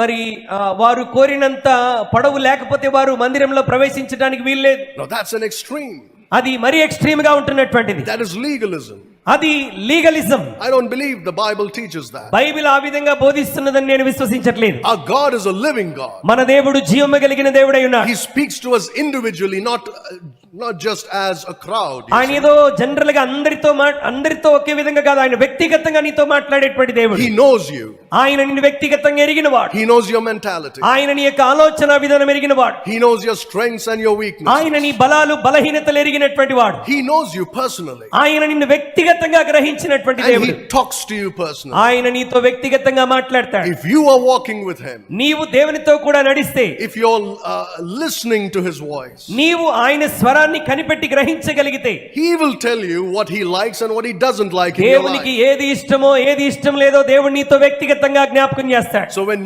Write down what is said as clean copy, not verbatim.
మరి వారు కోరినంత పొడవు లేకపోతే వారు మందిరంలో ప్రవేశించడానికి వీల్లేదు. Now that's an extreme. అది మరి ఎక్స్ట్రీమ్ గా ఉంటున్నటువంటిది. That is legalism. అది legalism. I don't believe the Bible teaches that. Bible ఆ విధంగా బోధిస్తున్నదని నేను విశ్వసించట్లేదు. Our God is a living God. మన దేవుడు జీవము కలిగిన దేవుడై ఉన్నాడు. He speaks to us individually, not just as a crowd. ఆయన ఏదో జనరల్ గా అందరితో ఒకే విధంగా కాదు, ఆయన వ్యక్తిగతంగా నీతో మాట్లాడేటువంటి దేవుడు. He knows you. ఆయన నిన్ను వ్యక్తిగతంగా ఎరిగినవాడు. He knows your mentality. ఆయన నీ యొక్క ఆలోచన విధానం ఎరిగినవాడు. He knows your strengths and your weaknesses. ఆయన నీ బలాలు బలహీనతలు ఎరిగినటువంటి వాడు. He knows you personally. ఆయన నిన్ను వ్యక్తిగతంగా గ్రహించినటువంటి దేవుడు. And he talks to you personally. ఆయన నీతో వ్యక్తిగతంగా మాట్లాడతాడు. If you are walking with him, నీవు దేవునితో కూడా నడిస్తే, if you're listening to his voice, నీవు ఆయన స్వరాన్ని కనిపెట్టి గ్రహించగలిగితే, he will tell you what he likes and what he doesn't like in your life. దేవునికి ఏది ఇష్టమో ఏది ఇష్టం లేదో దేవుడు నీతో వ్యక్తిగతంగా జ్ఞాపకం చేస్తాడు. So when